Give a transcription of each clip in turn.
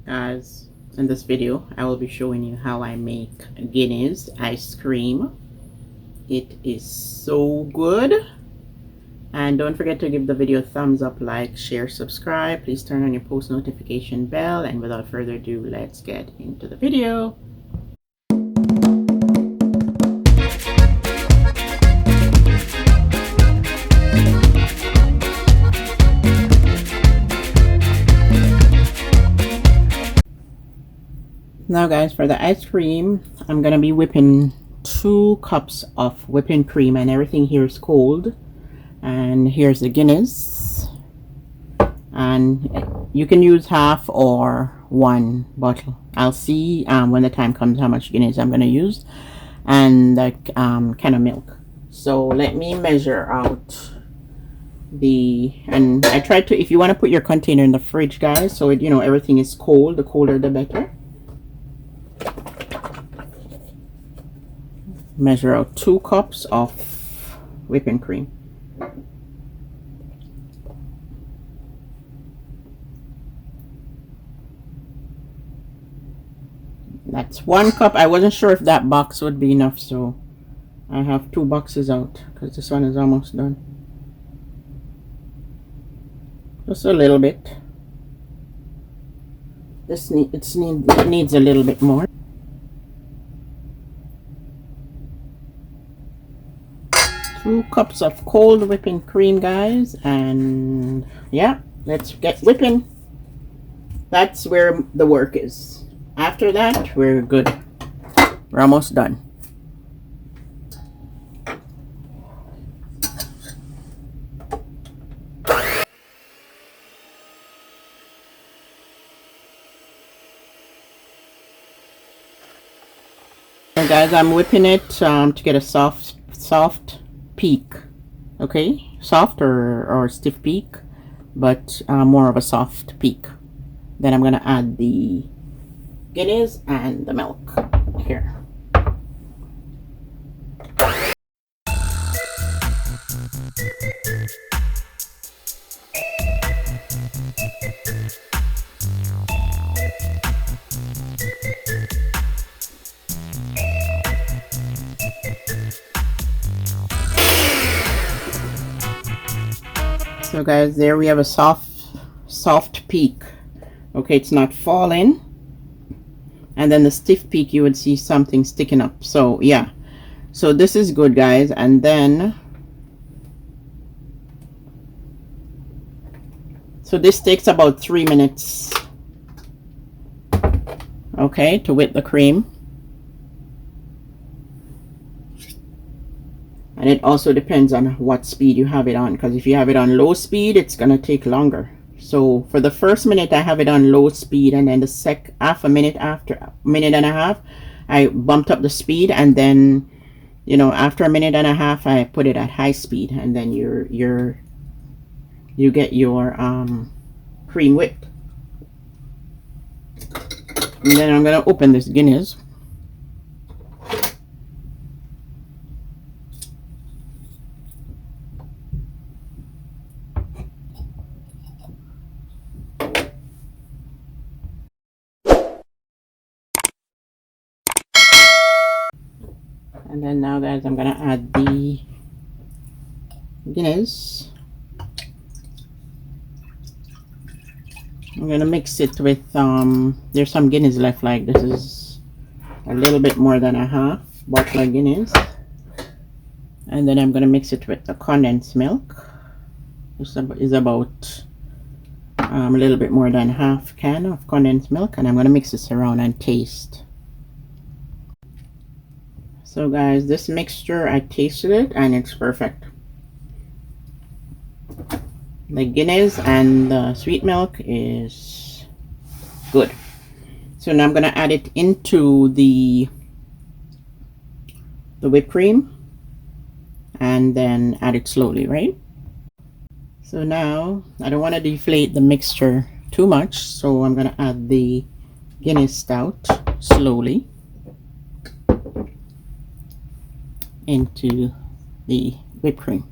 Guys, in this video I will be showing you how I make Guinness ice cream. It is so good, and don't forget to give the video a thumbs up, like, share, subscribe. Please turn on your post notification bell, and without further ado, let's get into the video. Now guys, for the ice cream, I'm gonna be whipping 2 cups of whipping cream, and everything here is cold. And here's the Guinness, and you can use half or 1 bottle. I'll see when the time comes how much Guinness I'm gonna use, and the can of milk. So let me measure out and I tried to, if you want to put your container in the fridge, guys, so it, everything is cold, the colder the better. Measure out 2 cups of whipping cream. That's 1 cup. I wasn't sure if that box would be enough, so I have 2 boxes out because this one is almost done. Just a little bit. It needs a little bit more. 2 cups of cold whipping cream, guys, and yeah, let's get whipping. That's where the work is. After that, we're good. We're almost done. So guys, I'm whipping it to get a soft peak. Okay, soft or stiff peak, but more of a soft peak. Then I'm gonna add the Guinness and the milk here. So guys, there we have a soft peak. Okay, it's not falling. And then the stiff peak, you would see something sticking up. So yeah, so this is good, guys. And then so this takes about 3 minutes, okay, to whip the cream. And it also depends on what speed you have it on, because if you have it on low speed, it's gonna take longer. So for the first minute, I have it on low speed, and then the half a minute, after a minute and a half, I bumped up the speed, and then after a minute and a half, I put it at high speed, and then you get your cream whipped. And then I'm gonna open this Guinness. And then now, guys, I'm gonna add the Guinness. I'm gonna mix it with there's some Guinness left, like this is a little bit more than a half bottle of Guinness. And then I'm gonna mix it with the condensed milk. This is about a little bit more than half can of condensed milk, and I'm gonna mix this around and taste. So guys, this mixture, I tasted it and it's perfect. The Guinness and the sweet milk is good. So now I'm gonna add it into the whipped cream, and then add it slowly, right? So now I don't want to deflate the mixture too much, so I'm gonna add the Guinness stout slowly into the whipped cream.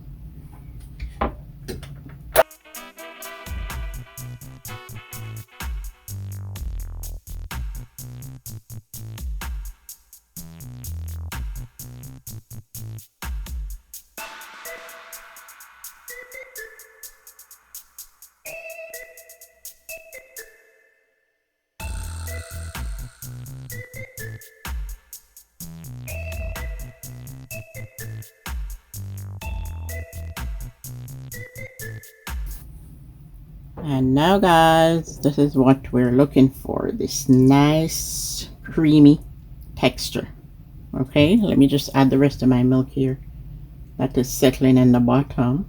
And now guys, this is what we're looking for, this nice creamy texture. Okay, let me just add the rest of my milk here. That is settling in the bottom.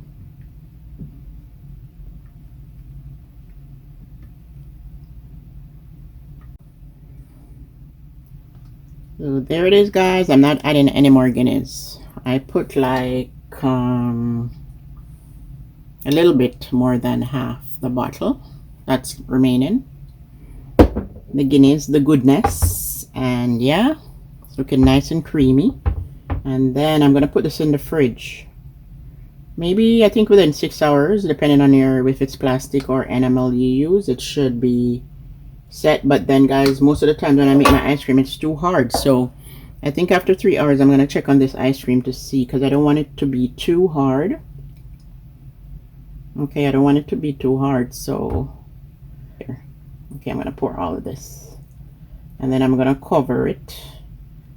So there it is guys. I'm not adding any more Guinness. I put like a little bit more than half the bottle that's remaining. The Guinness, the goodness, and yeah, it's looking nice and creamy. And then I'm gonna put this in the fridge. Maybe I think within 6 hours, depending on your if it's plastic or enamel you use, it should be set. But then guys, most of the time when I make my ice cream, it's too hard. So I think after 3 hours, I'm gonna check on this ice cream to see, because I don't want it to be too hard. Okay, I don't want it to be too hard, so okay, I'm gonna pour all of this and then I'm gonna cover it.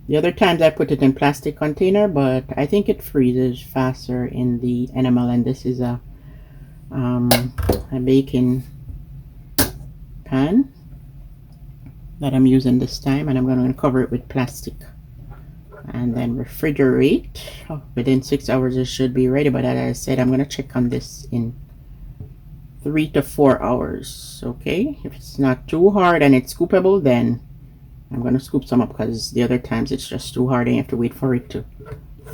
The other times I put it in plastic container, but I think it freezes faster in the enamel, and this is a baking pan that I'm using this time, and I'm going to cover it with plastic and then refrigerate. Within 6 hours it should be ready, but as I said, I'm going to check on this in 3 to 4 hours. Okay, if it's not too hard and it's scoopable, then I'm going to scoop some up, because the other times it's just too hard and you have to wait for it to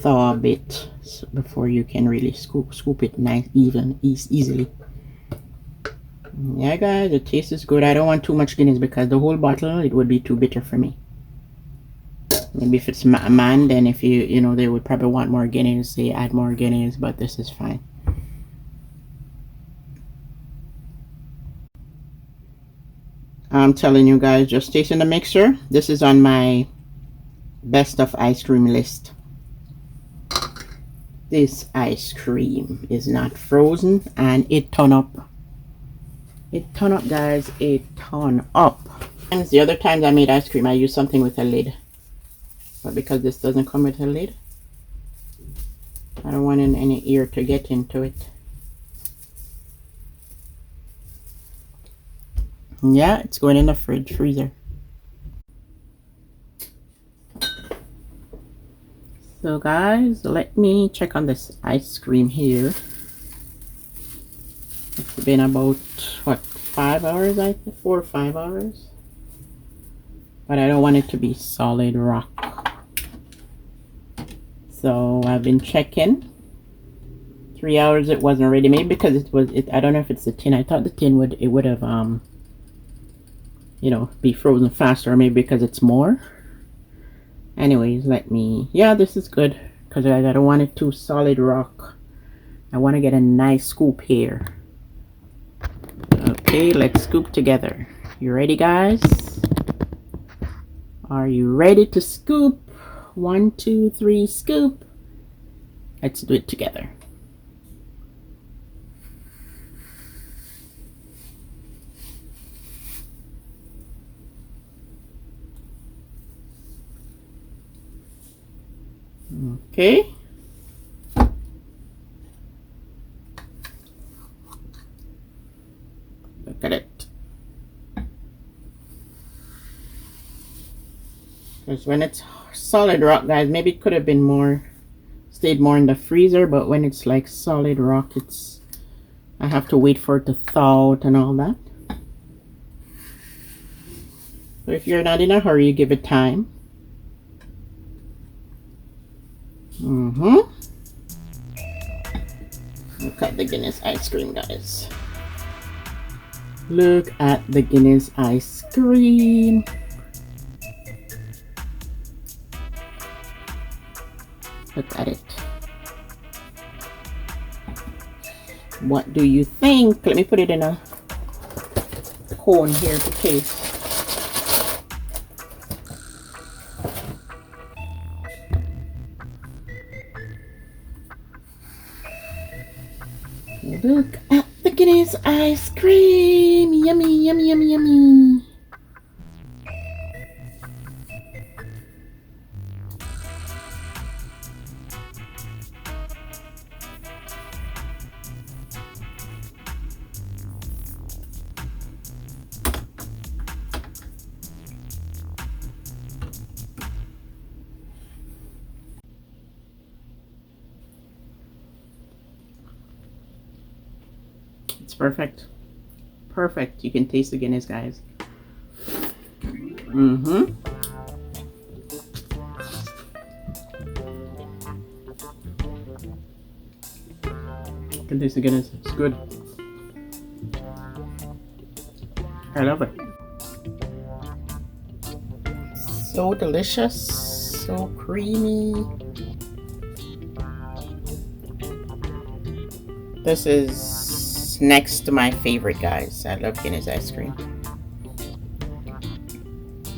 thaw a bit before you can really scoop it nice, easily. Yeah guys, the taste is good. I don't want too much Guinness because the whole bottle, it would be too bitter for me. Maybe if it's a man, then if you know, they would probably want more Guinness, they add more Guinness, but this is fine. I'm telling you guys, just tasting the mixture. This is on my best of ice cream list. This ice cream is not frozen, and it turned up. It turned up guys, it turned up. And the other times I made ice cream, I used something with a lid, but because this doesn't come with a lid, I don't want any air to get into it. Yeah, it's going in the freezer. So guys, let me check on this ice cream here. It's been about what, 5 hours, I think, 4 or 5 hours, but I don't want it to be solid rock. So I've been checking. 3 hours it wasn't ready, maybe because I don't know if it's the tin. I thought the tin would have you know, be frozen faster, or maybe because it's more. Anyways, yeah, this is good, because I don't want it too solid rock. I want to get a nice scoop here. Okay, let's scoop together. You ready guys? Are you ready to scoop? 1, 2, 3, scoop. Let's do it together. Okay. Look at it. Because when it's solid rock, guys, maybe it could have been stayed more in the freezer, but when it's like solid rock, I have to wait for it to thaw out and all that. So if you're not in a hurry, you give it time. Look at the Guinness ice cream, guys. Look at the Guinness ice cream. Look at it. What do you think? Let me put it in a cone here to taste. Look at the Guinness ice cream. Yummy, yummy, yummy, yummy. perfect. Perfect. You can taste the Guinness, guys. Mm-hmm. You can taste the Guinness. It's good. I love it. So delicious. So creamy. This is next to my favorite, guys. I love Guinness ice cream.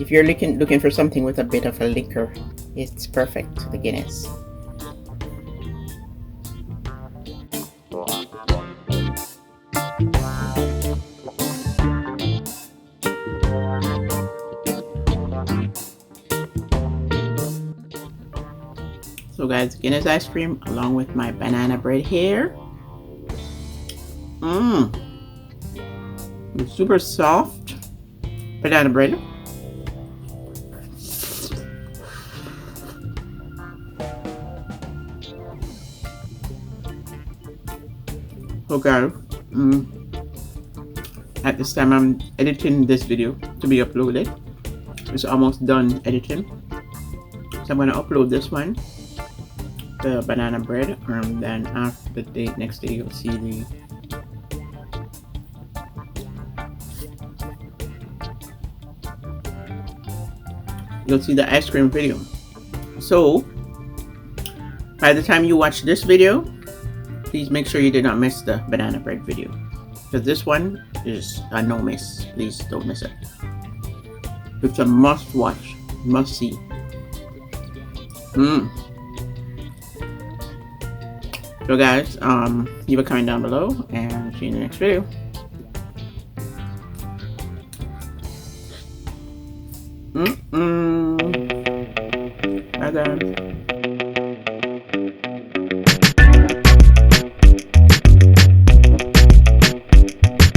If you're looking for something with a bit of a liquor, it's perfect, the Guinness. So guys, Guinness ice cream along with my banana bread here. It's super soft banana bread. So guys, at this time I'm editing this video to be uploaded. It's almost done editing. So I'm gonna upload this one, the banana bread, and then after the next day you'll see the ice cream video. So by the time you watch this video, please make sure you did not miss the banana bread video, because this one is a no miss. Please don't miss it. It's a must watch, must see. So guys, leave a comment down below and see you in the next video. Bye guys.